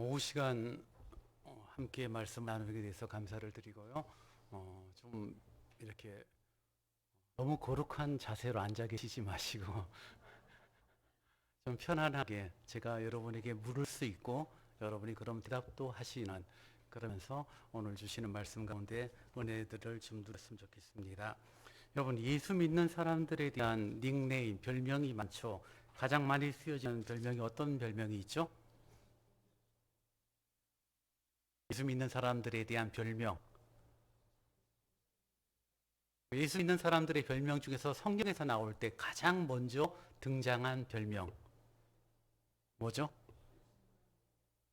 오후 시간 함께 말씀 나누게 돼서 감사를 드리고요. 좀 이렇게 너무 거룩한 자세로 앉아 계시지 마시고 좀 편안하게 제가 여러분에게 물을 수 있고 여러분이 그럼 대답도 하시는, 그러면서 오늘 주시는 말씀 가운데 은혜들을 좀 누렸으면 좋겠습니다. 여러분, 예수 믿는 사람들에 대한 닉네임, 별명이 많죠. 가장 많이 쓰여지는 별명이 어떤 별명이 있죠? 예수 믿는 사람들에 대한 별명. 예수 믿는 사람들의 별명 중에서 성경에서 나올 때 가장 먼저 등장한 별명 뭐죠?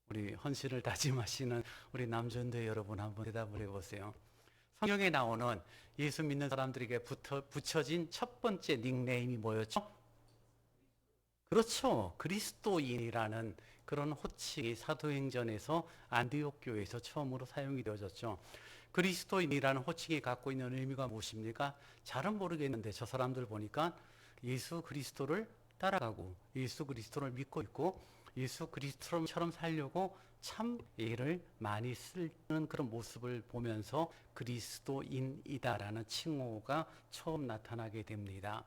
우리 헌신을 다짐하시는 우리 남전대 여러분, 한번 대답을 해보세요. 성경에 나오는 예수 믿는 사람들에게 붙여진 첫 번째 닉네임이 뭐였죠? 그렇죠. 그리스도인이라는 그런 호칭이 사도행전에서 안디옥 교회에서 처음으로 사용이 되어졌죠. 그리스도인이라는 호칭이 갖고 있는 의미가 무엇입니까? 잘은 모르겠는데 저 사람들 보니까 예수 그리스도를 따라가고 예수 그리스도를 믿고 있고 예수 그리스도처럼 살려고 참 애를 많이 쓰는 그런 모습을 보면서 그리스도인이다라는 칭호가 처음 나타나게 됩니다.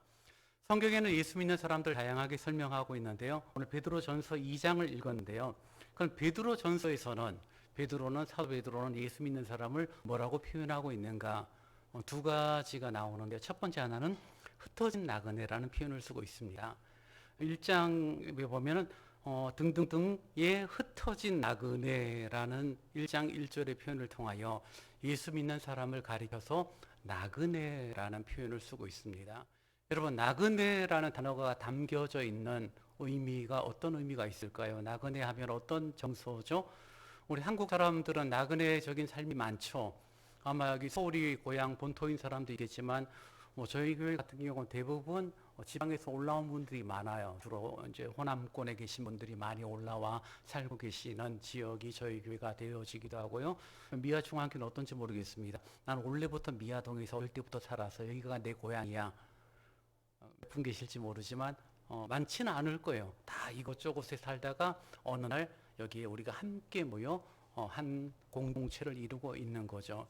성경에는 예수 믿는 사람들 다양하게 설명하고 있는데요. 오늘 베드로전서 2장을 읽었는데요. 그럼 베드로는 사도 베드로는 예수 믿는 사람을 뭐라고 표현하고 있는가? 두 가지가 나오는데, 첫 번째 하나는 흩어진 나그네라는 표현을 쓰고 있습니다. 1장에 보면은 등등등의 흩어진 나그네라는 1장 1절의 표현을 통하여 예수 믿는 사람을 가리켜서 나그네라는 표현을 쓰고 있습니다. 여러분, 나그네라는 단어가 담겨져 있는 의미가 어떤 의미가 있을까요? 나그네 하면 어떤 정서죠? 우리 한국 사람들은 나그네적인 삶이 많죠. 아마 여기 서울이 고향 본토인 사람도 있겠지만, 저희 교회 같은 경우는 대부분 지방에서 올라온 분들이 많아요. 주로 이제 호남권에 계신 분들이 많이 올라와 살고 계시는 지역이 저희 교회가 되어지기도 하고요. 미아 중앙교는 어떤지 모르겠습니다. 나는 원래부터 미아동에서 어릴 때부터 살아서 여기가 내 고향이야. 몇 분 계실지 모르지만 많지는 않을 거예요. 다 이곳저곳에 살다가 어느 날 여기에 우리가 함께 모여 한 공동체를 이루고 있는 거죠.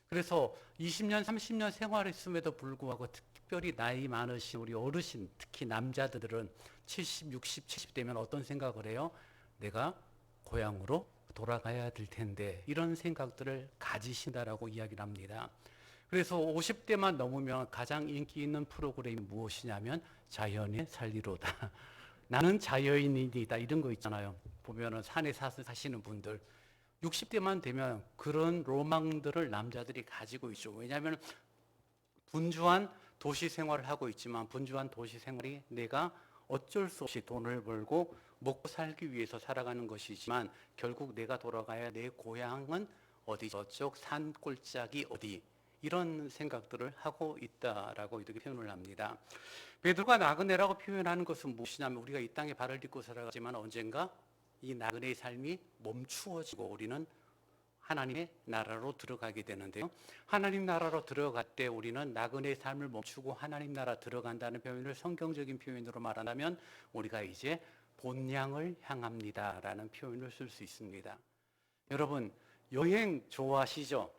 그래서 20년, 30년 생활했음에도 불구하고 특별히 나이 많으신 우리 어르신, 특히 남자들은 70, 60, 70 되면 어떤 생각을 해요? 내가 고향으로 돌아가야 될 텐데, 이런 생각들을 가지신다라고 이야기를 합니다. 그래서 50대만 넘으면 가장 인기 있는 프로그램이 무엇이냐면 자연의 살리로다. 나는 자연인이다. 이런 거 있잖아요. 보면은 산에 사시는 분들 60대만 되면 그런 로망들을 남자들이 가지고 있죠. 왜냐하면 분주한 도시 생활을 하고 있지만 분주한 도시 생활이 내가 어쩔 수 없이 돈을 벌고 먹고 살기 위해서 살아가는 것이지만 결국 내가 돌아가야 내 고향은 어디, 저쪽 산 꼴짝이 어디, 이런 생각들을 하고 있다라고 이렇게 표현을 합니다. 베드로가 나그네라고 표현하는 것은 무엇이냐면 우리가 이 땅에 발을 딛고 살아가지만 언젠가 이 나그네의 삶이 멈추어지고 우리는 하나님의 나라로 들어가게 되는데요. 하나님 나라로 들어갈 때 우리는 나그네의 삶을 멈추고 하나님 나라 들어간다는 표현을 성경적인 표현으로 말하자면 우리가 이제 본향을 향합니다라는 표현을 쓸 수 있습니다. 여러분, 여행 좋아하시죠?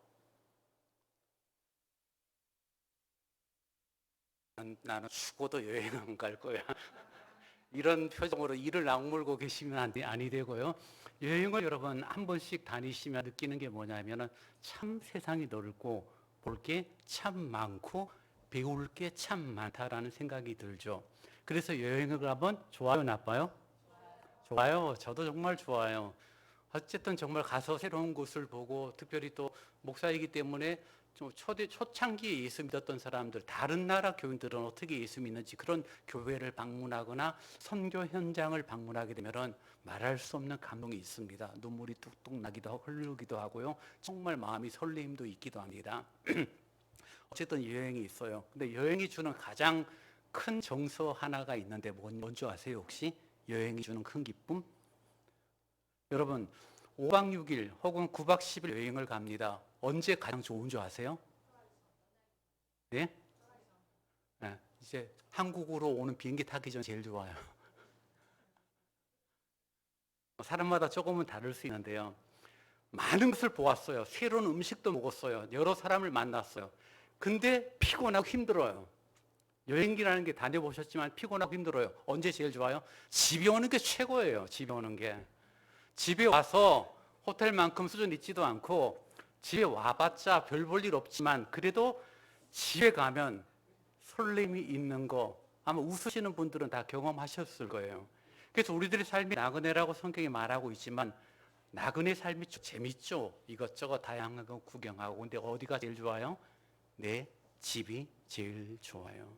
나는 죽어도 여행 안 갈 거야. 이런 표정으로 이를 악물고 계시면 아니 되고요. 여행을 여러분 한 번씩 다니시면 느끼는 게 뭐냐면은 참 세상이 넓고 볼 게 참 많고 배울 게 참 많다라는 생각이 들죠. 그래서 여행을 가면 좋아요, 나빠요? 좋아요. 저도 정말 좋아요. 어쨌든 정말 가서 새로운 곳을 보고, 특별히 또 목사이기 때문에 좀 초창기에 예수 믿었던 사람들, 다른 나라 교인들은 어떻게 예수 믿는지 그런 교회를 방문하거나 선교 현장을 방문하게 되면 말할 수 없는 감동이 있습니다. 눈물이 뚝뚝 나기도 하고 흐르기도 하고요. 정말 마음이 설레임도 있기도 합니다. 어쨌든 여행이 있어요. 근데 여행이 주는 가장 큰 정서 하나가 있는데 뭔지 아세요 혹시? 여행이 주는 큰 기쁨? 여러분, 5박 6일 혹은 9박 10일 여행을 갑니다. 언제 가장 좋은 줄 아세요? 네? 네, 이제 한국으로 오는 비행기 타기 전 제일 좋아요. 사람마다 조금은 다를 수 있는데요. 많은 것을 보았어요. 새로운 음식도 먹었어요. 여러 사람을 만났어요. 근데 피곤하고 힘들어요. 여행기라는 게 다녀보셨지만 피곤하고 힘들어요. 언제 제일 좋아요? 집에 오는 게 최고예요. 집에 오는 게. 집에 와서 호텔만큼 수준 있지도 않고 집에 와봤자 별 볼 일 없지만 그래도 집에 가면 설렘이 있는 거 아마 웃으시는 분들은 다 경험하셨을 거예요. 그래서 우리들의 삶이 나그네라고 성경이 말하고 있지만 나그네 삶이 재밌죠. 이것저것 다양한 거 구경하고. 근데 어디가 제일 좋아요? 내 집이 제일 좋아요.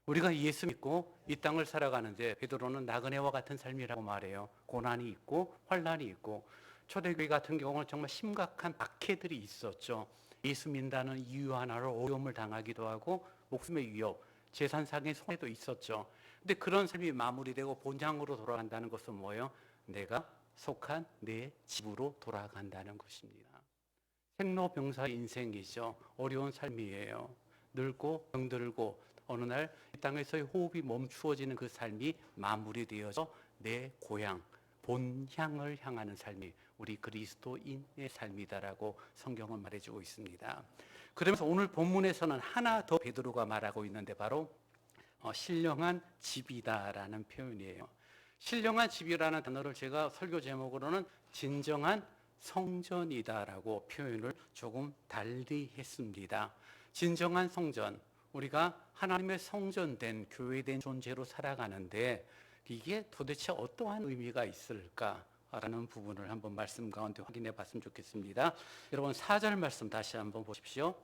우리가 예수 믿고 이 땅을 살아가는데 베드로는 나그네와 같은 삶이라고 말해요. 고난이 있고 환난이 있고 초대교회 같은 경우는 정말 심각한 박해들이 있었죠. 예수 믿는다는 이유 하나로 어려움을 당하기도 하고 목숨의 위협, 재산상의 손해도 있었죠. 근데 그런 삶이 마무리되고 본향으로 돌아간다는 것은 뭐예요? 내가 속한 내 집으로 돌아간다는 것입니다. 생로병사 인생이죠. 어려운 삶이에요. 늙고 병들고 어느 날 이 땅에서의 호흡이 멈추어지는 그 삶이 마무리되어서 내 고향, 본향을 향하는 삶이 우리 그리스도인의 삶이다라고 성경은 말해주고 있습니다. 그러면서 오늘 본문에서는 하나 더 베드로가 말하고 있는데 바로 신령한 집이다라는 표현이에요. 신령한 집이라는 단어를 제가 설교 제목으로는 진정한 성전이다라고 표현을 조금 달리 했습니다. 진정한 성전, 우리가 하나님의 성전된 교회된 존재로 살아가는데 이게 도대체 어떠한 의미가 있을까라는 부분을 한번 말씀 가운데 확인해 봤으면 좋겠습니다. 여러분 4절 말씀 다시 한번 보십시오.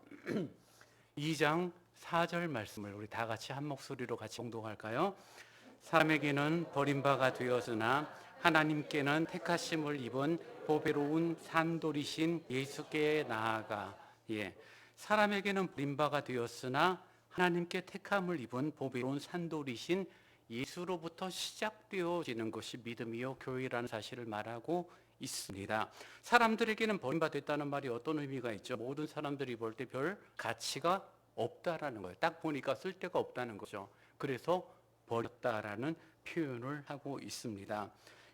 2장 4절 말씀을 우리 다 같이 한 목소리로 같이 봉독할까요? 사람에게는 버림바가 되었으나 하나님께는 택하심을 입은 보배로운 산돌이신 예수께 나아가. 사람에게는 버림바가 되었으나 하나님께 택함을 입은 보배로운 산돌이신 예수로부터 시작되어지는 것이 믿음이요 교회라는 사실을 말하고 있습니다. 사람들에게는 버림받았다는 말이 어떤 의미가 있죠? 모든 사람들이 볼 때 별 가치가 없다라는 거예요. 딱 보니까 쓸데가 없다는 거죠. 그래서 버렸다라는 표현을 하고 있습니다.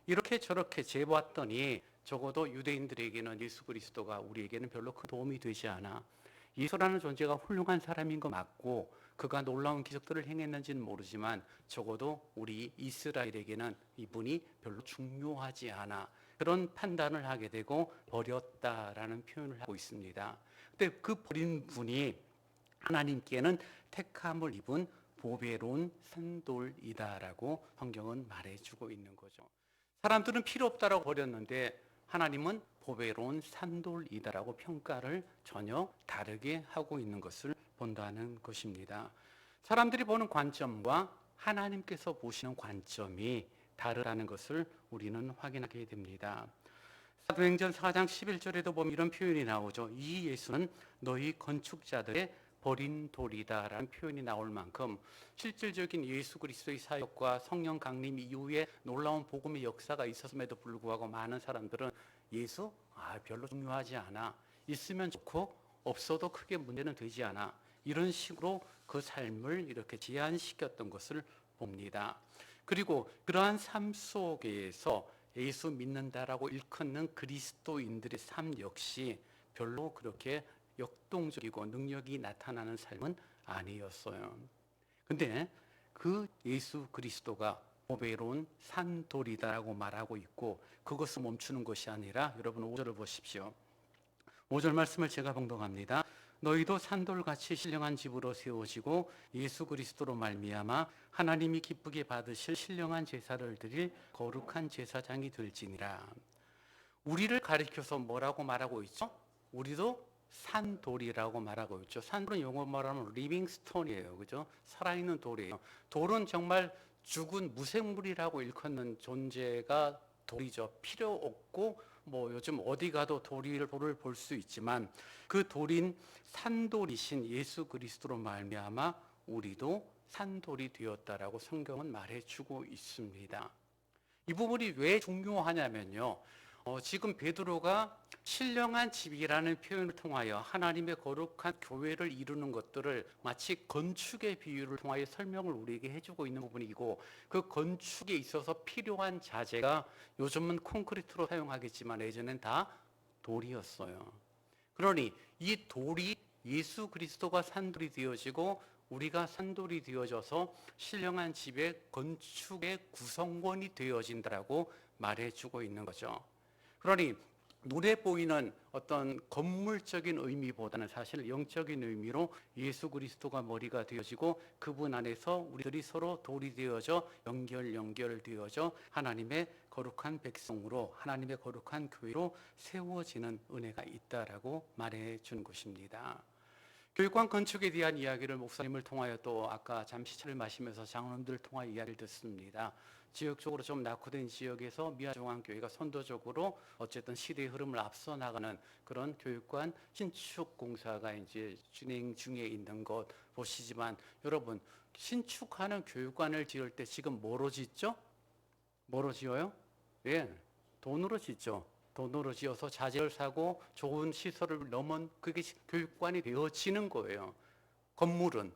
이렇게 저렇게 재봤더니 적어도 유대인들에게는 예수 그리스도가 우리에게는 별로 큰 도움이 되지 않아. 예수라는 존재가 훌륭한 사람인 거 맞고 그가 놀라운 기적들을 행했는지는 모르지만 적어도 우리 이스라엘에게는 이분이 별로 중요하지 않아. 그런 판단을 하게 되고 버렸다라는 표현을 하고 있습니다. 근데 그 버린 분이 하나님께는 택함을 입은 보배로운 산돌이다라고 성경은 말해주고 있는 거죠. 사람들은 필요 없다라고 버렸는데 하나님은 보배로운 산돌이다라고 평가를 전혀 다르게 하고 있는 것을 본다는 것입니다. 사람들이 보는 관점과 하나님께서 보시는 관점이 다르다는 것을 우리는 확인하게 됩니다. 사도행전 4장 11절에도 보면 이런 표현이 나오죠. 이 예수는 너희 건축자들의 버린 돌이다라는 표현이 나올 만큼 실질적인 예수 그리스도의 사역과 성령 강림 이후에 놀라운 복음의 역사가 있었음에도 불구하고 많은 사람들은 예수? 별로 중요하지 않아. 있으면 좋고 없어도 크게 문제는 되지 않아. 이런 식으로 그 삶을 이렇게 제한시켰던 것을 봅니다. 그리고 그러한 삶 속에서 예수 믿는다라고 일컫는 그리스도인들의 삶 역시 별로 그렇게 역동적이고 능력이 나타나는 삶은 아니었어요. 근데 그 예수 그리스도가 보배로운 산돌이다라고 말하고 있고 그것을 멈추는 것이 아니라 여러분 5절을 보십시오. 5절 말씀을 제가 봉독합니다. 너희도 산돌같이 신령한 집으로 세워지고 예수 그리스도로 말미암아 하나님이 기쁘게 받으실 신령한 제사를 드릴 거룩한 제사장이 될지니라. 우리를 가리켜서 뭐라고 말하고 있죠? 우리도 산돌이라고 말하고 있죠. 산돌은 영어 말하면 리빙 스톤이에요. 그죠? 살아있는 돌이에요. 돌은 정말 죽은 무생물이라고 일컫는 존재가 돌이죠. 필요 없고 요즘 어디 가도 돌을 볼 수 있지만 그 돌인 산돌이신 예수 그리스도로 말미암아 우리도 산돌이 되었다라고 성경은 말해주고 있습니다. 이 부분이 왜 중요하냐면요. 지금 베드로가 신령한 집이라는 표현을 통하여 하나님의 거룩한 교회를 이루는 것들을 마치 건축의 비유를 통하여 설명을 우리에게 해주고 있는 부분이고, 그 건축에 있어서 필요한 자재가 요즘은 콘크리트로 사용하겠지만 예전엔 다 돌이었어요. 그러니 이 돌이 예수 그리스도가 산돌이 되어지고 우리가 산돌이 되어져서 신령한 집의 건축의 구성원이 되어진다라고 말해주고 있는 거죠. 그러니 눈에 보이는 어떤 건물적인 의미보다는 사실 영적인 의미로 예수 그리스도가 머리가 되어지고 그분 안에서 우리들이 서로 돌이 되어져 연결되어져 하나님의 거룩한 백성으로, 하나님의 거룩한 교회로 세워지는 은혜가 있다라고 말해 주는 것입니다. 교육관 건축에 대한 이야기를 목사님을 통하여 또 아까 잠시 차를 마시면서 장로님들을 통하여 이야기를 듣습니다. 지역적으로 좀 낙후된 지역에서 미아중앙교회가 선도적으로 어쨌든 시대의 흐름을 앞서 나가는 그런 교육관 신축 공사가 이제 진행 중에 있는 것 보시지만, 여러분, 신축하는 교육관을 지을 때 지금 뭐로 짓죠? 뭐로 지어요? 예, 돈으로 짓죠. 돈으로 지어서 자재를 사고 좋은 시설을 넣으면 그게 교육관이 되어지는 거예요. 건물은.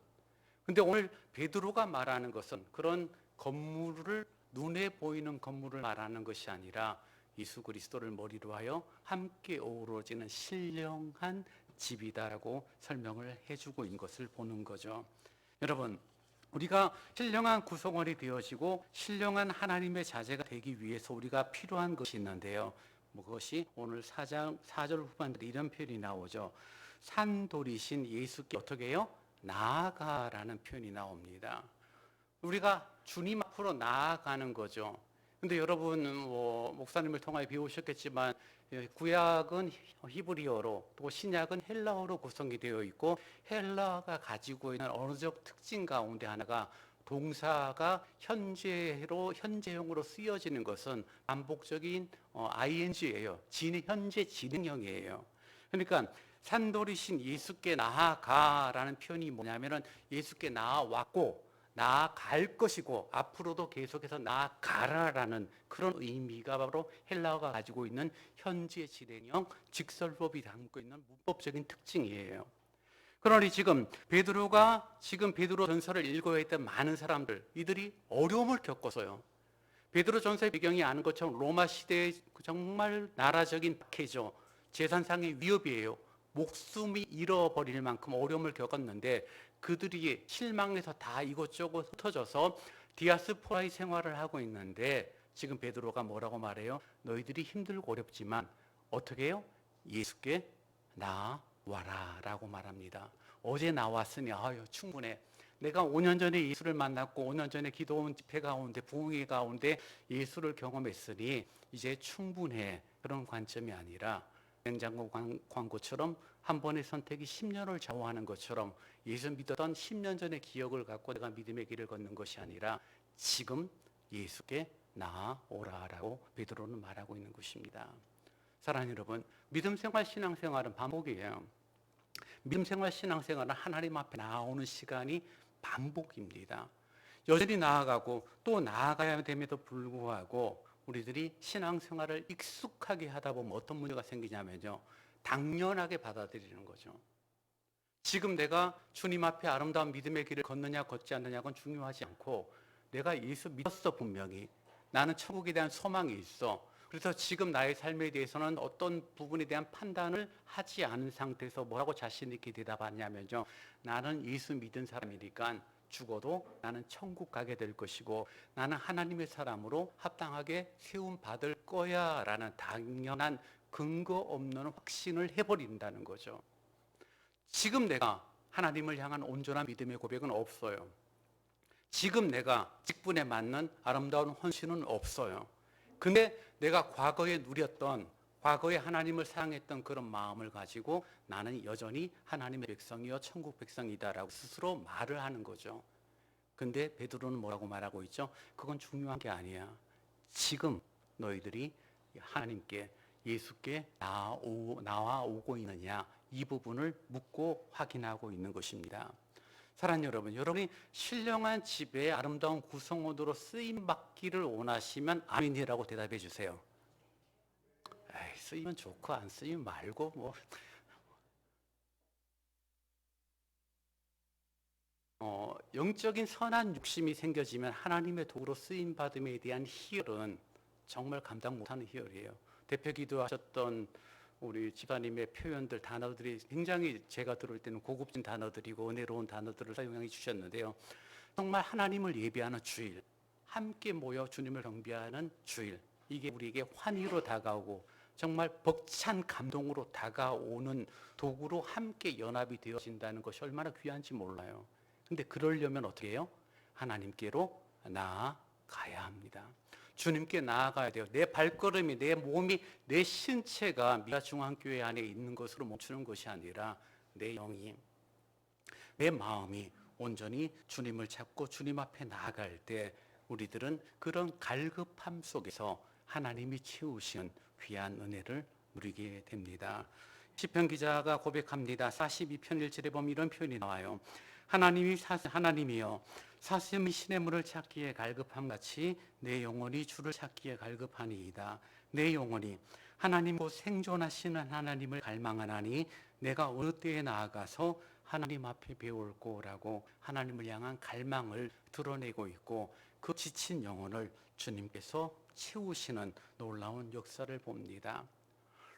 근데 오늘 베드로가 말하는 것은 그런 건물을, 눈에 보이는 건물을 말하는 것이 아니라 예수 그리스도를 머리로 하여 함께 어우러지는 신령한 집이다라고 설명을 해주고 있는 것을 보는 거죠. 여러분, 우리가 신령한 구성원이 되어지고 신령한 하나님의 자제가 되기 위해서 우리가 필요한 것이 있는데요. 그것이 오늘 4장 4절 후반들에 이런 표현이 나오죠. 산돌이신 예수께 어떻게 해요? 나아가라는 표현이 나옵니다. 우리가 주님 앞으로 나아가는 거죠. 근데 여러분, 목사님을 통하여 배우셨겠지만 구약은 히브리어로 또 신약은 헬라어로 구성이 되어 있고, 헬라가 가지고 있는 언어적 특징 가운데 하나가 동사가 현재형으로 쓰여지는 것은 반복적인 ing예요. 현재 진행형이에요. 그러니까 산돌이신 예수께 나아가라는 표현이 뭐냐면은 예수께 나아왔고 나아갈 것이고 앞으로도 계속해서 나아가라라는 그런 의미가 바로 헬라어가 가지고 있는 현재 진행형 직설법이 담고 있는 문법적인 특징이에요. 그러니 지금 베드로 전서를 읽어야 했던 많은 사람들, 이들이 어려움을 겪었어요. 베드로 전서의 배경이 아는 것처럼 로마 시대의 정말 나라적인 박해죠. 재산상의 위협이에요. 목숨이 잃어버릴 만큼 어려움을 겪었는데 그들이 실망해서 다 이곳저곳 흩어져서 디아스포라의 생활을 하고 있는데, 지금 베드로가 뭐라고 말해요? 너희들이 힘들고 어렵지만 어떻게 해요? 예수께 나와라 라고 말합니다. 어제 나왔으니 충분해. 내가 5년 전에 예수를 만났고 5년 전에 기도원 집회 가운데 부흥회 가운데 예수를 경험했으니 이제 충분해. 그런 관점이 아니라 냉장고 광고처럼 한 번의 선택이 10년을 좌우하는 것처럼 예수 믿었던 10년 전의 기억을 갖고 내가 믿음의 길을 걷는 것이 아니라 지금 예수께 나아오라라고 베드로는 말하고 있는 것입니다. 사랑하는 여러분, 믿음생활 신앙생활은 반복이에요. 믿음생활 신앙생활은 하나님 앞에 나오는 시간이 반복입니다. 여전히 나아가고 또 나아가야 됨에도 불구하고 우리들이 신앙생활을 익숙하게 하다 보면 어떤 문제가 생기냐면요, 당연하게 받아들이는 거죠. 지금 내가 주님 앞에 아름다운 믿음의 길을 걷느냐 걷지 않느냐는 중요하지 않고, 내가 예수 믿었어. 분명히 나는 천국에 대한 소망이 있어. 그래서 지금 나의 삶에 대해서는 어떤 부분에 대한 판단을 하지 않은 상태에서 뭐라고 자신 있게 대답하냐면요, 나는 예수 믿은 사람이니까 죽어도 나는 천국 가게 될 것이고 나는 하나님의 사람으로 합당하게 세움 받을 거야 라는 당연한 근거 없는 확신을 해버린다는 거죠. 지금 내가 하나님을 향한 온전한 믿음의 고백은 없어요. 지금 내가 직분에 맞는 아름다운 헌신은 없어요. 근데 내가 과거에 누렸던, 과거에 하나님을 사랑했던 그런 마음을 가지고 나는 여전히 하나님의 백성이요 천국 백성이다라고 스스로 말을 하는 거죠. 근데 베드로는 뭐라고 말하고 있죠? 그건 중요한 게 아니야. 지금 너희들이 하나님께, 예수께 나와오고 있느냐, 이 부분을 묻고 확인하고 있는 것입니다. 사랑하는 여러분, 여러분이 신령한 집의 아름다운 구성원으로 쓰임받기를 원하시면 아멘이라고 대답해 주세요. 쓰이면 좋고 안 쓰이면 말고 뭐 영적인 선한 욕심이 생겨지면 하나님의 도구로 쓰임 받음에 대한 희열은 정말 감당 못하는 희열이에요. 대표 기도하셨던 우리 집사님의 표현들, 단어들이 굉장히 제가 들을 때는 고급진 단어들이고 은혜로운 단어들을 사용해 주셨는데요. 정말 하나님을 예배하는 주일, 함께 모여 주님을 경배하는 주일, 이게 우리에게 환희로 다가오고 정말 벅찬 감동으로 다가오는 도구로 함께 연합이 되어진다는 것이 얼마나 귀한지 몰라요. 근데 그러려면 어떻게 해요? 하나님께로 나아가야 합니다. 주님께 나아가야 돼요. 내 발걸음이, 내 몸이, 내 신체가 미아중앙교회 안에 있는 것으로 멈추는 것이 아니라 내 영이, 내 마음이 온전히 주님을 찾고 주님 앞에 나아갈 때 우리들은 그런 갈급함 속에서 하나님이 채우시는 귀한 은혜를 누리게 됩니다. 시편 기자가 고백합니다. 42편 1절에 보면 이런 표현이 나와요. 하나님이여 사슴이 시냇물을 찾기에 갈급함같이 내 영혼이 주를 찾기에 갈급하니이다. 내 영혼이 하나님 곧 생존하시는 하나님을 갈망하나니 내가 어느 때에 나아가서 하나님 앞에 배울꼬라고 하나님을 향한 갈망을 드러내고 있고 그 지친 영혼을 주님께서 채우시는 놀라운 역사를 봅니다.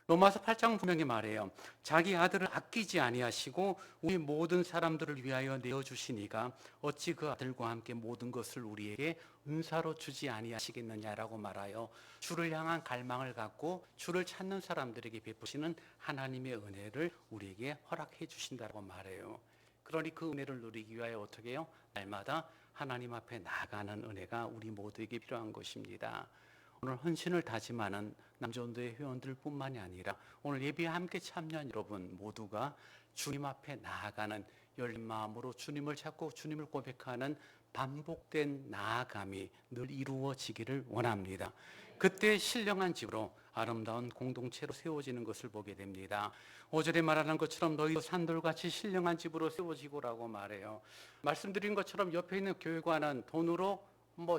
로마서 8장 분명히 말해요. 자기 아들을 아끼지 아니하시고 우리 모든 사람들을 위하여 내어주시니가 어찌 그 아들과 함께 모든 것을 우리에게 은사로 주지 아니하시겠느냐라고 말하여 주를 향한 갈망을 갖고 주를 찾는 사람들에게 베푸시는 하나님의 은혜를 우리에게 허락해 주신다고 말해요. 그러니 그 은혜를 누리기 위하여 어떻게 해요? 날마다 하나님 앞에 나가는 은혜가 우리 모두에게 필요한 것입니다. 오늘 헌신을 다짐하는 남전도의 회원들 뿐만이 아니라 오늘 예배에 함께 참여한 여러분 모두가 주님 앞에 나아가는 열린 마음으로 주님을 찾고 주님을 고백하는 반복된 나아감이 늘 이루어지기를 원합니다. 그때 신령한 집으로 아름다운 공동체로 세워지는 것을 보게 됩니다. 5절에 말하는 것처럼 너희도 산돌같이 신령한 집으로 세워지고라고 말해요. 말씀드린 것처럼 옆에 있는 교회관은 돈으로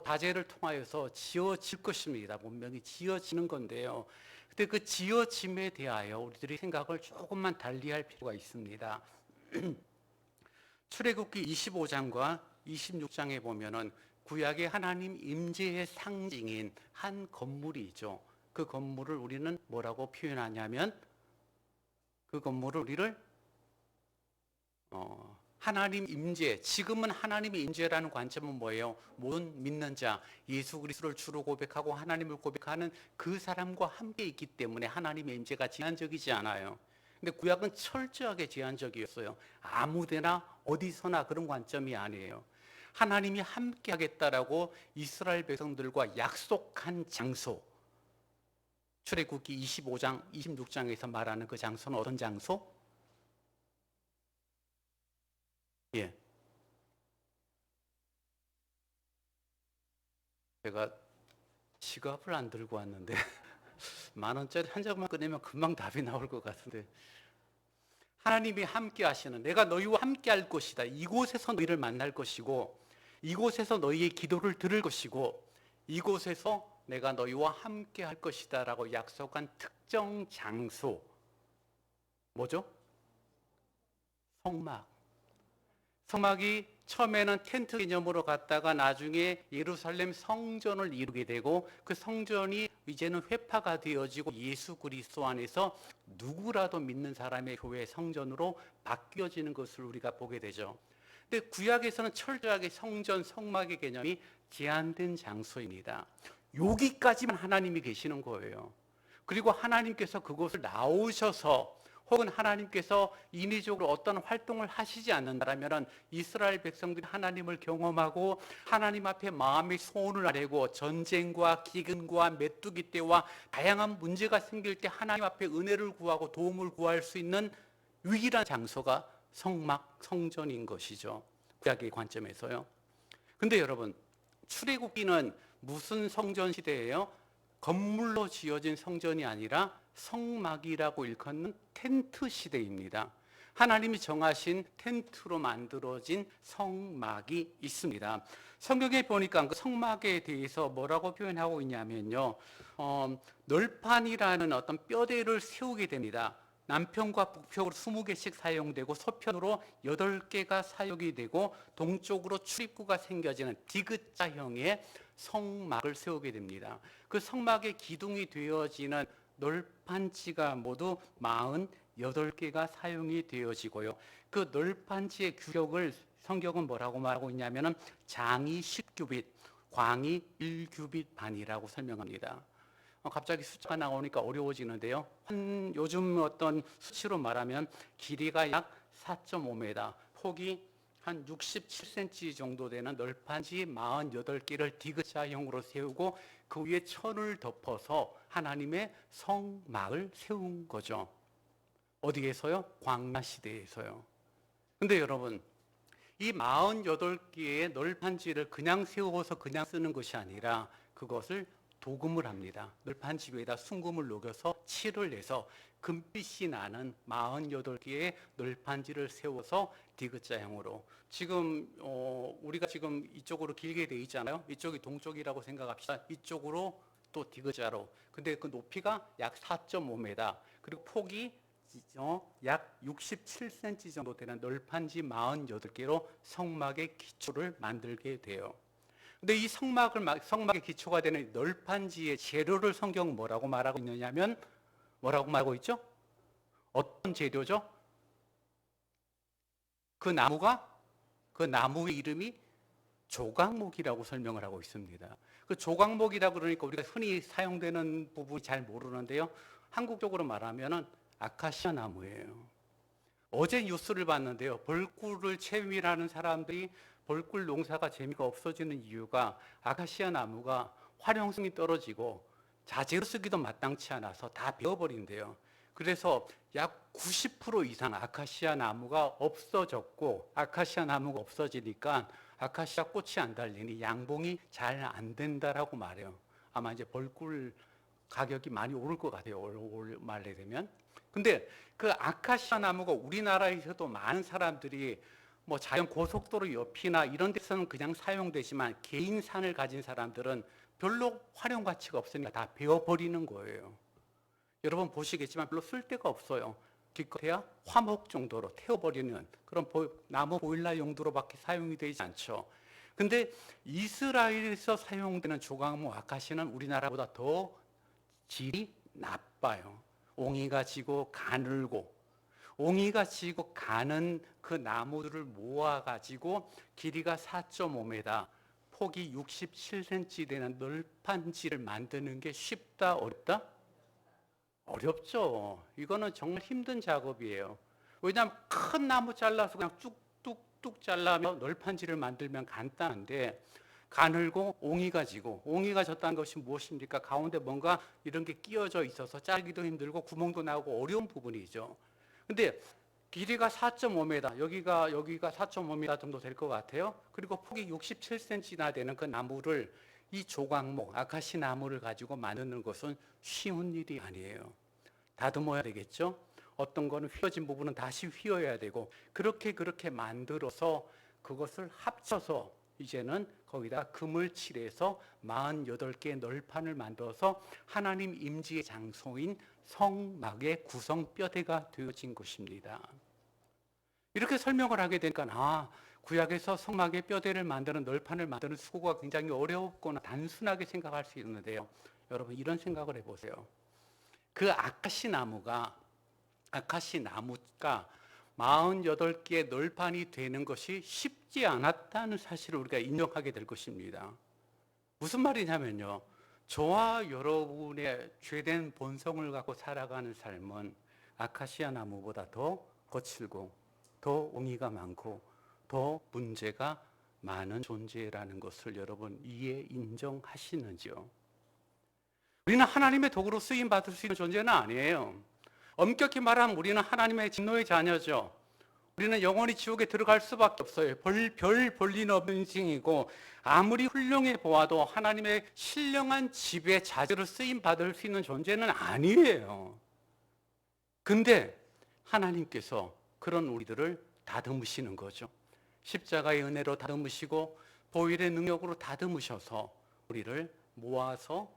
다재를 통하여서 지어질 것입니다. 분명히 지어지는 건데요. 근데 그 지어짐에 대하여 우리들이 생각을 조금만 달리할 필요가 있습니다. 출애굽기 25장과 26장에 보면은 구약의 하나님 임재의 상징인 한 건물이죠. 그 건물을 우리는 뭐라고 표현하냐면 그 건물을 우리를 하나님 임재, 지금은 하나님의 임재라는 관점은 뭐예요? 모든 믿는 자, 예수 그리스도를 주로 고백하고 하나님을 고백하는 그 사람과 함께 있기 때문에 하나님의 임재가 제한적이지 않아요. 근데 구약은 철저하게 제한적이었어요. 아무데나 어디서나 그런 관점이 아니에요. 하나님이 함께 하겠다라고 이스라엘 백성들과 약속한 장소, 출애굽기 25장, 26장에서 말하는 그 장소는 어떤 장소? 예. 제가 지갑을 안 들고 왔는데 10,000원짜리 한 장만 꺼내면 금방 답이 나올 것 같은데 하나님이 함께 하시는 내가 너희와 함께 할 것이다. 이곳에서 너희를 만날 것이고 이곳에서 너희의 기도를 들을 것이고 이곳에서 내가 너희와 함께 할 것이다 라고 약속한 특정 장소 뭐죠? 성막. 성막이 처음에는 텐트 개념으로 갔다가 나중에 예루살렘 성전을 이루게 되고 그 성전이 이제는 회파가 되어지고 예수 그리스도 안에서 누구라도 믿는 사람의 교회 성전으로 바뀌어지는 것을 우리가 보게 되죠. 근데 구약에서는 철저하게 성전, 성막의 개념이 제한된 장소입니다. 여기까지만 하나님이 계시는 거예요. 그리고 하나님께서 그곳을 나오셔서 혹은 하나님께서 인위적으로 어떤 활동을 하시지 않는다면 이스라엘 백성들이 하나님을 경험하고 하나님 앞에 마음의 소원을 아뢰고 전쟁과 기근과 메뚜기 떼와 다양한 문제가 생길 때 하나님 앞에 은혜를 구하고 도움을 구할 수 있는 유일한 장소가 성막, 성전인 것이죠. 구약의 관점에서요. 근데 여러분, 출애굽기는 무슨 성전 시대예요? 건물로 지어진 성전이 아니라 성막이라고 일컫는 텐트 시대입니다. 하나님이 정하신 텐트로 만들어진 성막이 있습니다. 성경에 보니까 그 성막에 대해서 뭐라고 표현하고 있냐면요, 널판이라는 어떤 뼈대를 세우게 됩니다. 남편과 북편으로 20개씩 사용되고 서편으로 8개가 사용이 되고 동쪽으로 출입구가 생겨지는 디귿자형의 성막을 세우게 됩니다. 그 성막의 기둥이 되어지는 널판지가 모두 48개가 사용이 되어지고요. 그 널판지의 규격을 성경은 뭐라고 말하고 있냐면은 장이 10규빗, 광이 1규빗 반이라고 설명합니다. 갑자기 숫자가 나오니까 어려워지는데요. 요즘 어떤 수치로 말하면 길이가 약 4.5m, 폭이 한 67cm 정도 되는 널판지 48개를 디귿자형으로 세우고 그 위에 천을 덮어서 하나님의 성막을 세운 거죠. 어디에서요? 광야 시대에서요. 근데 여러분, 이 48개의 널판지를 그냥 세워서 그냥 쓰는 것이 아니라 그것을 도금을 합니다. 널판지 위에다 순금을 녹여서 칠을 내서 금빛이 나는 48개의 널판지를 세워서 디귿자형으로, 지금 우리가 지금 이쪽으로 길게 돼 있잖아요. 이쪽이 동쪽이라고 생각합시다. 이쪽으로 또 디귿자로. 근데 그 높이가 약 4.5m, 그리고 폭이 약 67cm 정도 되는 널판지 48개로 성막의 기초를 만들게 돼요. 근데 이 성막의 기초가 되는 널판지의 재료를 성경은 뭐라고 말하고 있느냐면, 뭐라고 말하고 있죠? 어떤 재료죠? 그 나무의 이름이 조각목이라고 설명을 하고 있습니다. 그 조각목이라 그러니까 우리가 흔히 사용되는 부분이 잘 모르는데요. 한국적으로 말하면은 아카시아 나무예요. 어제 뉴스를 봤는데요. 벌꿀을 채취하는 사람들이 벌꿀 농사가 재미가 없어지는 이유가 아카시아 나무가 활용성이 떨어지고 자재로 쓰기도 마땅치 않아서 다 베어버린대요. 그래서 약 90% 이상 아카시아 나무가 없어졌고, 아카시아 나무가 없어지니까 아카시아 꽃이 안 달리니 양봉이 잘 안 된다라고 말해요. 아마 이제 벌꿀 가격이 많이 오를 것 같아요. 올 말에 되면. 근데 그 아카시아 나무가 우리나라에서도 많은 사람들이 뭐 자연 고속도로 옆이나 이런 데서는 그냥 사용되지만 개인 산을 가진 사람들은 별로 활용 가치가 없으니까 다 베어버리는 거예요. 여러분 보시겠지만 별로 쓸 데가 없어요. 기껏해야 화목 정도로 태워버리는 그런 나무 보일러 용도로밖에 사용이 되지 않죠. 근데 이스라엘에서 사용되는 조각목 아카시아는 우리나라보다 더 질이 나빠요. 옹이가 지고 가늘고, 옹이가 지고 가는 그 나무들을 모아가지고 길이가 4.5m, 폭이 67cm 되는 널판지를 만드는 게 쉽다, 어렵다? 어렵죠. 이거는 정말 힘든 작업이에요. 왜냐하면 큰 나무 잘라서 그냥 뚝뚝뚝 잘라면 널판지를 만들면 간단한데, 가늘고 옹이가 지고, 옹이가 졌다는 것이 무엇입니까? 가운데 뭔가 이런 게 끼어져 있어서 짜기도 힘들고 구멍도 나고 어려운 부분이죠. 근데 길이가 4.5m, 여기가 4.5m 정도 될 것 같아요. 그리고 폭이 67cm나 되는 그 나무를, 이 조각목, 아카시 나무를 가지고 만드는 것은 쉬운 일이 아니에요. 다듬어야 되겠죠. 어떤 거는 휘어진 부분은 다시 휘어야 되고, 그렇게 만들어서 그것을 합쳐서 이제는 거기다 금을 칠해서 48개의 널판을 만들어서 하나님 임재의 장소인 성막의 구성뼈대가 되어진 것입니다. 이렇게 설명을 하게 되니까 구약에서 성막의 뼈대를 만드는, 널판을 만드는 수고가 굉장히 어렵거나 단순하게 생각할 수 있는데요. 여러분 이런 생각을 해보세요. 그 아카시 나무가 48개의 널판이 되는 것이 쉽지 않았다는 사실을 우리가 인정하게 될 것입니다. 무슨 말이냐면요, 저와 여러분의 죄된 본성을 갖고 살아가는 삶은 아카시아 나무보다 더 거칠고 더 옹이가 많고 더 문제가 많은 존재라는 것을 여러분 인정하시는지요? 우리는 하나님의 도구로 쓰임받을 수 있는 존재는 아니에요. 엄격히 말하면 우리는 하나님의 진노의 자녀죠. 우리는 영원히 지옥에 들어갈 수밖에 없어요. 별 볼일 없는 인생이고, 아무리 훌륭해 보아도 하나님의 신령한 집에 자재로 쓰임받을 수 있는 존재는 아니에요. 근데 하나님께서 그런 우리들을 다듬으시는 거죠. 십자가의 은혜로 다듬으시고 보혈의 능력으로 다듬으셔서 우리를 모아서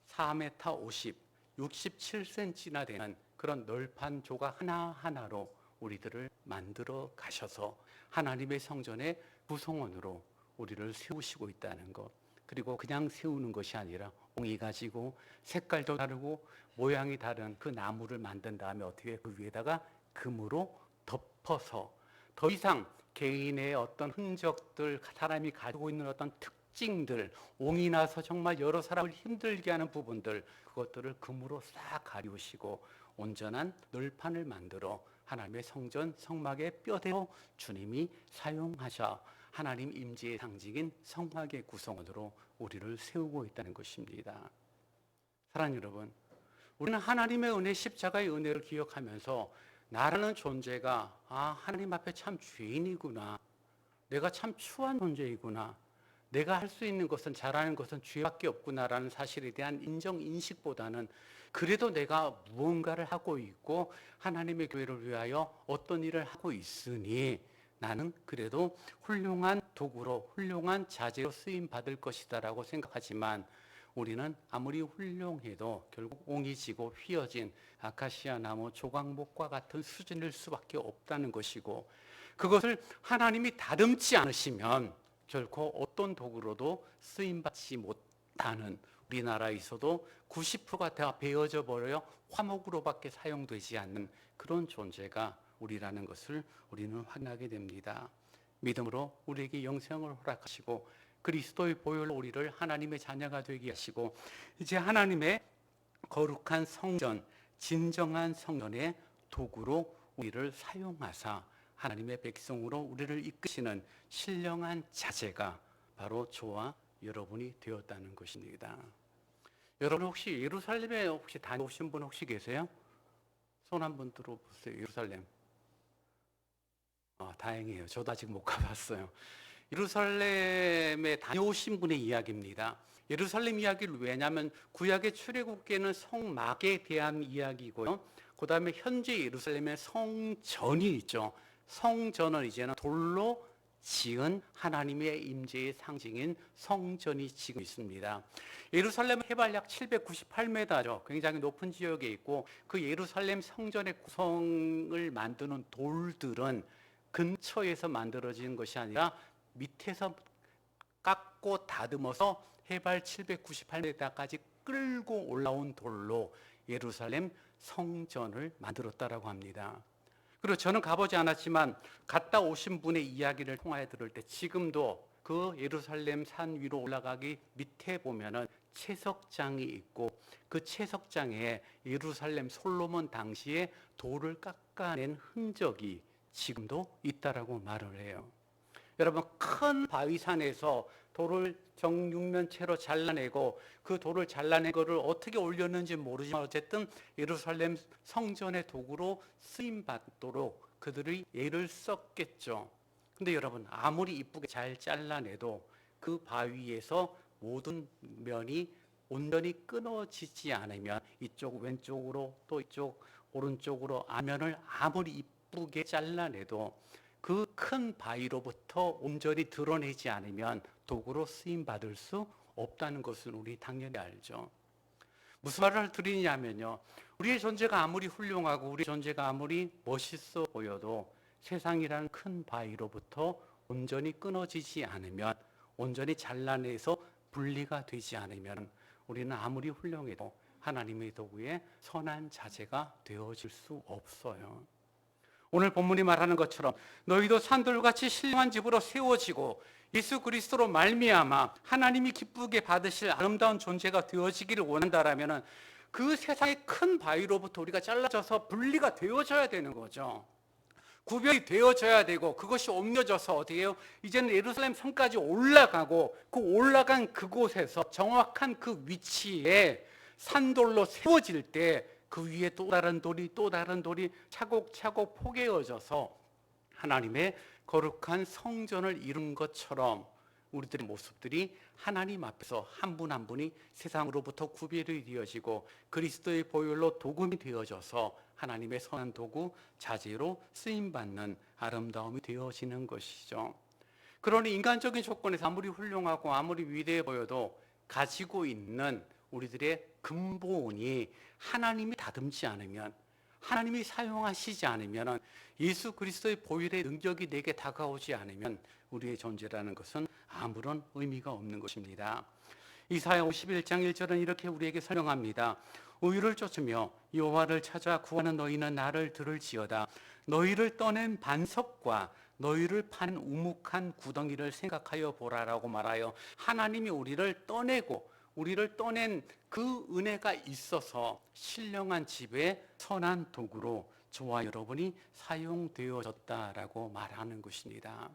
4m 50, 67cm나 되는 그런 널판 조각 하나하나로 우리들을 만들어 가셔서 하나님의 성전의 구성원으로 우리를 세우시고 있다는 것. 그리고 그냥 세우는 것이 아니라 옹이 가지고 색깔도 다르고 모양이 다른 그 나무를 만든 다음에 어떻게 그 위에다가 금으로 덮어서 더 이상 개인의 어떤 흔적들, 사람이 가지고 있는 어떤 특징들, 옹이 나서 정말 여러 사람을 힘들게 하는 부분들, 그것들을 금으로 싹 가리우시고 온전한 널판을 만들어 하나님의 성전, 성막의 뼈대로 주님이 사용하셔 하나님 임재의 상징인 성막의 구성원으로 우리를 세우고 있다는 것입니다. 사랑하는 여러분, 우리는 하나님의 은혜, 십자가의 은혜를 기억하면서 나라는 존재가 하나님 앞에 참 죄인이구나, 내가 참 추한 존재이구나, 내가 할 수 있는 것은, 잘하는 것은 죄밖에 없구나라는 사실에 대한 인정, 인식보다는 그래도 내가 무언가를 하고 있고 하나님의 교회를 위하여 어떤 일을 하고 있으니 나는 그래도 훌륭한 도구로, 훌륭한 자재로 쓰임받을 것이다 라고 생각하지만, 우리는 아무리 훌륭해도 결국 옹이 지고 휘어진 아카시아 나무 조각목과 같은 수준일 수밖에 없다는 것이고, 그것을 하나님이 다듬지 않으시면 결코 어떤 도구로도 쓰임받지 못하는, 우리나라에서도 90%가 다 베어져 버려 화목으로밖에 사용되지 않는 그런 존재가 우리라는 것을 우리는 확인하게 됩니다. 믿음으로 우리에게 영생을 허락하시고 그리스도의 보혈로 우리를 하나님의 자녀가 되게 하시고, 이제 하나님의 거룩한 성전, 진정한 성전의 도구로 우리를 사용하사 하나님의 백성으로 우리를 이끄시는 신령한 자제가 바로 저와 여러분이 되었다는 것입니다. 여러분 혹시 예루살렘에 혹시 다녀오신 분 혹시 계세요? 손 한번 들어보세요. 예루살렘. 다행이에요. 저도 아직 못 가봤어요. 예루살렘에 다녀오신 분의 이야기입니다. 예루살렘 이야기를 왜냐하면 구약의 출애굽기에는 성막에 대한 이야기고요. 그 다음에 현재 예루살렘의 성전이 있죠. 성전은 이제는 돌로 지은 하나님의 임재의 상징인 성전이 지금 있습니다. 예루살렘은 해발 약 798m죠. 굉장히 높은 지역에 있고, 그 예루살렘 성전의 구성을 만드는 돌들은 근처에서 만들어진 것이 아니라 밑에서 깎고 다듬어서 해발 798m까지 끌고 올라온 돌로 예루살렘 성전을 만들었다라고 합니다. 그리고 저는 가보지 않았지만 갔다 오신 분의 이야기를 통하여 들을 때 지금도 그 예루살렘 산 위로 올라가기 밑에 보면은 채석장이 있고, 그 채석장에 예루살렘 솔로몬 당시에 돌을 깎아낸 흔적이 지금도 있다라고 말을 해요. 여러분, 큰 바위산에서 돌을 정육면체로 잘라내고 그 돌을 잘라낸 거를 어떻게 올렸는지 모르지만 어쨌든 예루살렘 성전의 도구로 쓰임받도록 그들이 애를 썼겠죠. 근데 여러분, 아무리 이쁘게 잘 잘라내도 그 바위에서 모든 면이 온전히 끊어지지 않으면 이쪽 왼쪽으로 또 이쪽 오른쪽으로 안면을 아무리 이쁘게 잘라내도 그 큰 바위로부터 온전히 드러내지 않으면 도구로 쓰임받을 수 없다는 것을 우리 당연히 알죠. 무슨 말을 드리냐면요, 우리의 존재가 아무리 훌륭하고 우리 존재가 아무리 멋있어 보여도 세상이라는 큰 바위로부터 온전히 끊어지지 않으면, 온전히 잘라내서 분리가 되지 않으면 우리는 아무리 훌륭해도 하나님의 도구에 선한 자재가 되어질 수 없어요. 오늘 본문이 말하는 것처럼 너희도 산돌같이 신령한 집으로 세워지고 예수 그리스도로 말미암아 하나님이 기쁘게 받으실 아름다운 존재가 되어지기를 원한다라면 그 세상의 큰 바위로부터 우리가 잘라져서 분리가 되어져야 되는 거죠. 구별이 되어져야 되고, 그것이 옮겨져서 어떻게 해요? 이제는 예루살렘 성까지 올라가고, 그 올라간 그곳에서 정확한 그 위치에 산돌로 세워질 때 그 위에 또 다른 돌이 차곡차곡 포개어져서 하나님의 거룩한 성전을 이룬 것처럼 우리들의 모습들이 하나님 앞에서 한 분 한 분이 세상으로부터 구별이 되어지고 그리스도의 보혈로 도금이 되어져서 하나님의 선한 도구, 자재로 쓰임받는 아름다움이 되어지는 것이죠. 그러니 인간적인 조건에서 아무리 훌륭하고 아무리 위대해 보여도 가지고 있는 우리들의 근본이 하나님이 다듬지 않으면, 하나님이 사용하시지 않으면, 예수 그리스도의 보혈의 능력이 내게 다가오지 않으면 우리의 존재라는 것은 아무런 의미가 없는 것입니다. 이사야 51장 1절은 이렇게 우리에게 설명합니다. 우유를 쫓으며 여호와를 찾아 구하는 너희는 나를 들을지어다. 너희를 떠낸 반석과 너희를 파는 우묵한 구덩이를 생각하여 보라라고 말하여, 하나님이 우리를 떠내고 우리를 떠낸 그 은혜가 있어서 신령한 집에 선한 도구로 저와 여러분이 사용되어졌다라고 말하는 것입니다.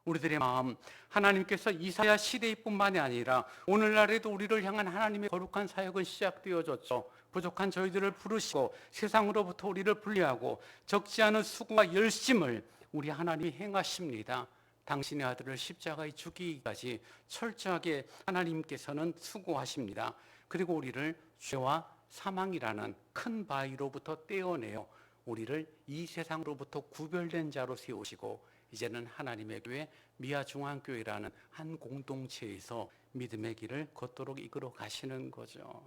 우리들의 마음, 하나님께서 이사야 시대뿐만이 아니라 오늘날에도 우리를 향한 하나님의 거룩한 사역은 시작되어졌죠. 부족한 저희들을 부르시고 세상으로부터 우리를 분리하고 적지 않은 수고와 열심을 우리 하나님이 행하십니다. 당신의 아들을 십자가에 죽이기까지 철저하게 하나님께서는 수고하십니다. 그리고 우리를 죄와 사망이라는 큰 바위로부터 떼어내어 우리를 이 세상으로부터 구별된 자로 세우시고, 이제는 하나님의 교회 미아중앙교회라는 한 공동체에서 믿음의 길을 걷도록 이끌어 가시는 거죠.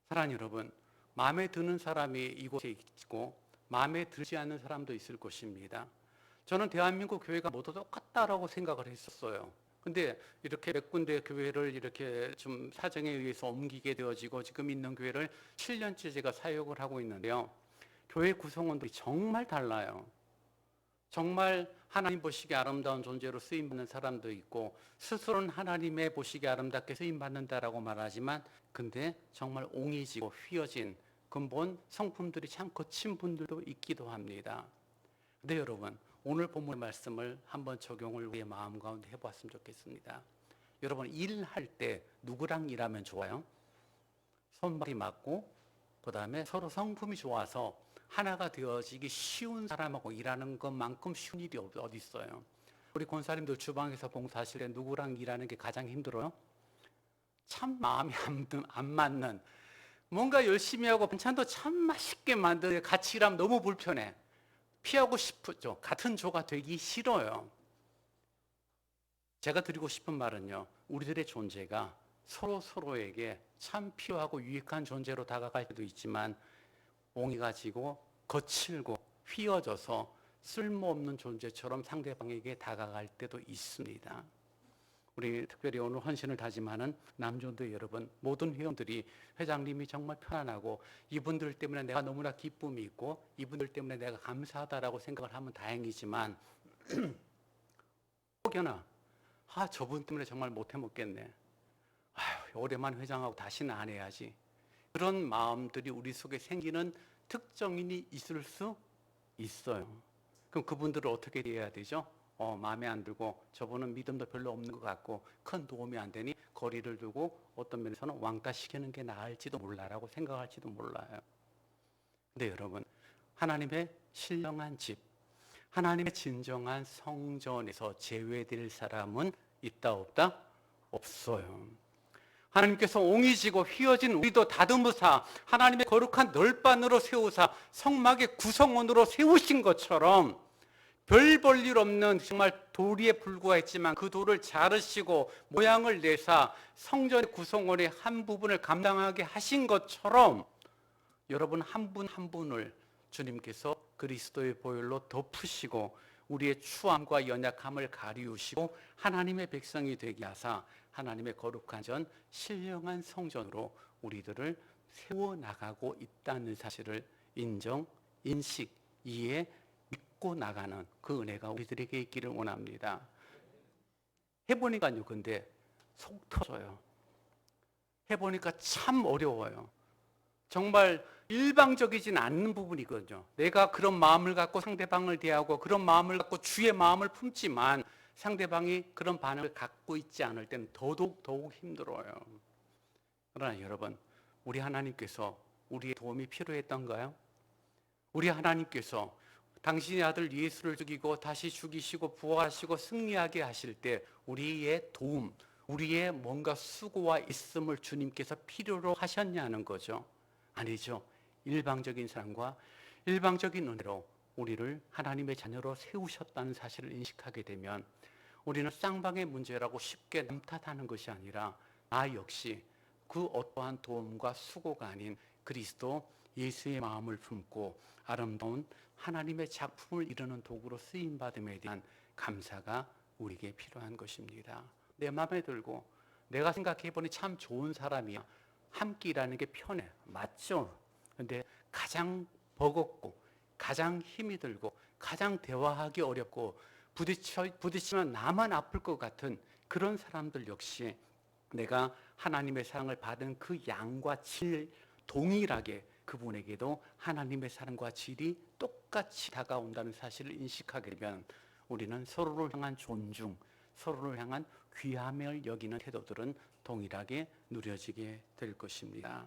사랑하는 여러분, 마음에 드는 사람이 이곳에 있고 마음에 들지 않는 사람도 있을 것입니다. 저는 대한민국 교회가 모두 똑같다라고 생각을 했었어요. 근데 이렇게 몇 군데 교회를 이렇게 좀 사정에 의해서 옮기게 되어지고 지금 있는 교회를 7년째 제가 사역을 하고 있는데요. 교회 구성원들이 정말 달라요. 정말 하나님 보시기에 아름다운 존재로 쓰임받는 사람도 있고, 스스로는 하나님의 보시기에 아름답게 쓰임받는다라고 말하지만 근데 정말 옹이지고 휘어진 근본 성품들이 참 거친 분들도 있기도 합니다. 근데 여러분, 오늘 본문의 말씀을 한번 적용을 우리의 마음 가운데 해보았으면 좋겠습니다. 여러분, 일할 때 누구랑 일하면 좋아요? 손발이 맞고 그 다음에 서로 성품이 좋아서 하나가 되어지기 쉬운 사람하고 일하는 것만큼 쉬운 일이 어디 있어요? 우리 권사님들 주방에서 봉사하실 때 누구랑 일하는 게 가장 힘들어요? 참 마음이 안 맞는, 뭔가 열심히 하고 반찬도 참 맛있게 만드는데 같이 일하면 너무 불편해. 피하고 싶죠. 같은 조가 되기 싫어요. 제가 드리고 싶은 말은요, 우리들의 존재가 서로에게 참 필요하고 유익한 존재로 다가갈 때도 있지만 옹이가 지고 거칠고 휘어져서 쓸모없는 존재처럼 상대방에게 다가갈 때도 있습니다. 우리 특별히 오늘 헌신을 다짐하는 남존도 여러분, 모든 회원들이 회장님이 정말 편안하고 이분들 때문에 내가 너무나 기쁨이 있고 이분들 때문에 내가 감사하다라고 생각을 하면 다행이지만 혹여나 저분 때문에 정말 못해 먹겠네, 오래만 회장하고 다시는 안 해야지, 그런 마음들이 우리 속에 생기는 특정인이 있을 수 있어요. 그럼 그분들을 어떻게 해야 되죠? 마음에 안 들고 저분은 믿음도 별로 없는 것 같고 큰 도움이 안 되니 거리를 두고 어떤 면에서는 왕따시키는 게 나을지도 몰라라고 생각할지도 몰라요. 근데 여러분, 하나님의 신령한 집, 하나님의 진정한 성전에서 제외될 사람은 있다 없다? 없어요. 하나님께서 옹이지고 휘어진 우리도 다듬으사 하나님의 거룩한 널판으로 세우사 성막의 구성원으로 세우신 것처럼 별 볼 일 없는 정말 돌에 불과했지만 그 돌을 자르시고 모양을 내사 성전의 구성원의 한 부분을 감당하게 하신 것처럼 여러분 한 분 한 분을 주님께서 그리스도의 보혈로 덮으시고 우리의 추함과 연약함을 가리우시고 하나님의 백성이 되게 하사 하나님의 거룩한 전 신령한 성전으로 우리들을 세워나가고 있다는 사실을 인정, 인식, 이해, 믿고 나가는 그 은혜가 우리들에게 있기를 원합니다. 해보니까요, 근데 속 터져요. 해보니까 참 어려워요. 정말 일방적이진 않는 부분이거든요. 내가 그런 마음을 갖고 상대방을 대하고 그런 마음을 갖고 주의 마음을 품지만 상대방이 그런 반응을 갖고 있지 않을 때는 더욱 힘들어요. 그러나 여러분, 우리 하나님께서 우리의 도움이 필요했던가요? 우리 하나님께서 당신의 아들 예수를 죽이고 다시 죽이시고 부활하시고 승리하게 하실 때 우리의 도움, 우리의 뭔가 수고와 있음을 주님께서 필요로 하셨냐는 거죠. 아니죠. 일방적인 사랑과 일방적인 은혜로 우리를 하나님의 자녀로 세우셨다는 사실을 인식하게 되면 우리는 쌍방의 문제라고 쉽게 남탓하는 것이 아니라 나 역시 그 어떠한 도움과 수고가 아닌 그리스도 예수의 마음을 품고 아름다운 하나님의 작품을 이루는 도구로 쓰임받음에 대한 감사가 우리에게 필요한 것입니다. 내 마음에 들고 내가 생각해보니 참 좋은 사람이야. 함께 일하는 게 편해. 맞죠? 근데 가장 버겁고 가장 힘이 들고 가장 대화하기 어렵고 부딪히면 나만 아플 것 같은 그런 사람들 역시 내가 하나님의 사랑을 받은 그 양과 질 동일하게 그분에게도 하나님의 사랑과 질이 똑같이 다가온다는 사실을 인식하게 되면 우리는 서로를 향한 존중, 서로를 향한 귀함을 여기는 태도들은 동일하게 누려지게 될 것입니다.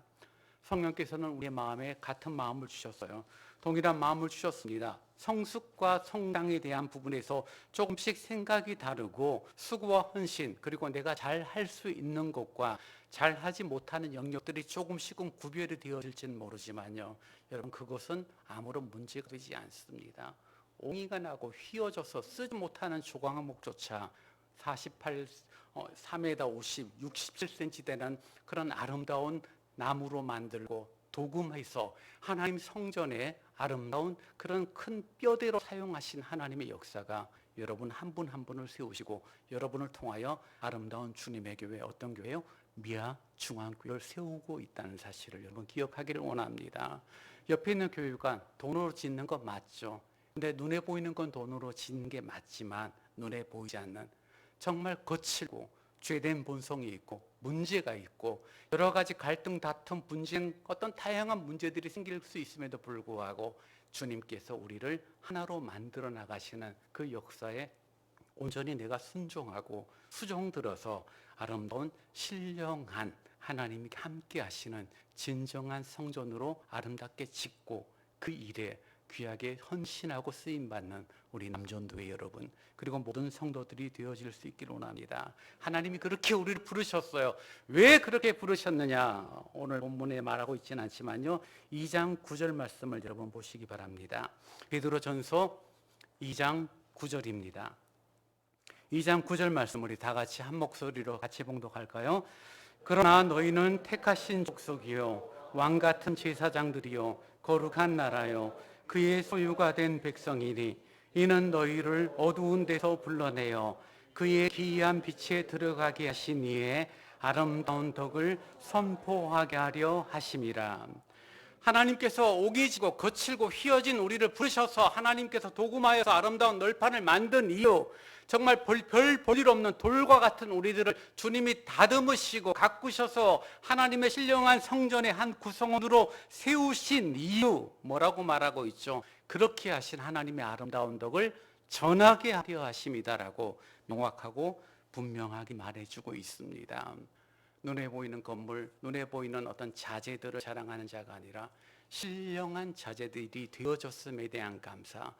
성령께서는 우리의 마음에 같은 마음을 주셨어요. 동일한 마음을 주셨습니다. 성숙과 성장에 대한 부분에서 조금씩 생각이 다르고 수고와 헌신 그리고 내가 잘 할 수 있는 것과 잘하지 못하는 영역들이 조금씩은 구별이 되어질지는 모르지만요. 여러분 그것은 아무런 문제가 되지 않습니다. 옹이가 나고 휘어져서 쓰지 못하는 조각목조차 4m 50, 67cm 되는 그런 아름다운 나무로 만들고 도금해서 하나님 성전에 아름다운 그런 큰 뼈대로 사용하신 하나님의 역사가 여러분 한 분 한 분을 세우시고 여러분을 통하여 아름다운 주님의 교회, 어떤 교회요? 미아 중앙교회를 세우고 있다는 사실을 여러분 기억하기를 원합니다. 옆에 있는 교회가 돈으로 짓는 거 맞죠? 근데 눈에 보이는 건 돈으로 짓는 게 맞지만 눈에 보이지 않는 정말 거칠고 죄된 본성이 있고 문제가 있고 여러 가지 갈등, 다툼, 분쟁 어떤 다양한 문제들이 생길 수 있음에도 불구하고 주님께서 우리를 하나로 만들어 나가시는 그 역사에 온전히 내가 순종하고 수종 들어서 아름다운 신령한 하나님이 함께 하시는 진정한 성전으로 아름답게 짓고 그 일에 귀하게 헌신하고 쓰임받는 우리 남전도회 여러분 그리고 모든 성도들이 되어질 수 있기를 원합니다. 하나님이 그렇게 우리를 부르셨어요. 왜 그렇게 부르셨느냐 오늘 본문에 말하고 있지는 않지만요 2장 9절 말씀을 여러분 보시기 바랍니다. 베드로전서 2장 9절입니다. 2장 9절 말씀 우리 다 같이 한 목소리로 같이 봉독할까요? 그러나 너희는 택하신 족속이요 왕같은 제사장들이요 거룩한 나라요 그의 소유가 된 백성이니 이는 너희를 어두운 데서 불러내어 그의 기이한 빛에 들어가게 하신 이의 아름다운 덕을 선포하게 하려 하심이라. 하나님께서 오기지고 거칠고 휘어진 우리를 부르셔서 하나님께서 도금하여서 아름다운 널판을 만든 이유 정말 별 볼일 없는 돌과 같은 우리들을 주님이 다듬으시고 가꾸셔서 하나님의 신령한 성전의 한 구성원으로 세우신 이유 뭐라고 말하고 있죠? 그렇게 하신 하나님의 아름다운 덕을 전하게 하려 하심이다라고 명확하고 분명하게 말해주고 있습니다. 눈에 보이는 건물, 눈에 보이는 어떤 자재들을 자랑하는 자가 아니라 신령한 자재들이 되어졌음에 대한 감사,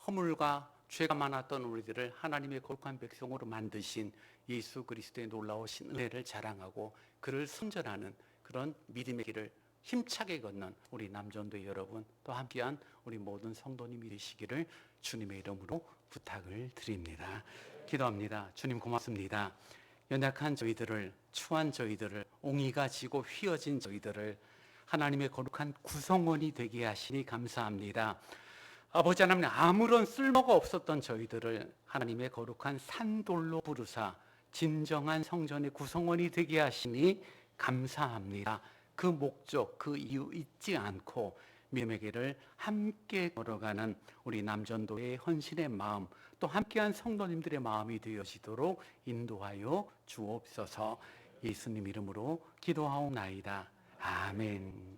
허물과 죄가 많았던 우리들을 하나님의 거룩한 백성으로 만드신 예수 그리스도의 놀라우신 은혜를 자랑하고 그를 선전하는 그런 믿음의 길을 힘차게 걷는 우리 남전도 여러분 또 함께한 우리 모든 성도님이 되시기를 주님의 이름으로 부탁을 드립니다. 기도합니다. 주님 고맙습니다. 연약한 저희들을, 추한 저희들을, 옹이가 지고 휘어진 저희들을 하나님의 거룩한 구성원이 되게 하시니 감사합니다. 아버지 하나님, 아무런 쓸모가 없었던 저희들을 하나님의 거룩한 산돌로 부르사 진정한 성전의 구성원이 되게 하시니 감사합니다. 그 목적, 그 이유 잊지 않고 믿음의 길을 함께 걸어가는 우리 남전도의 헌신의 마음, 또 함께한 성도님들의 마음이 되어지도록 인도하여 주옵소서. 예수님 이름으로 기도하옵나이다. 아멘.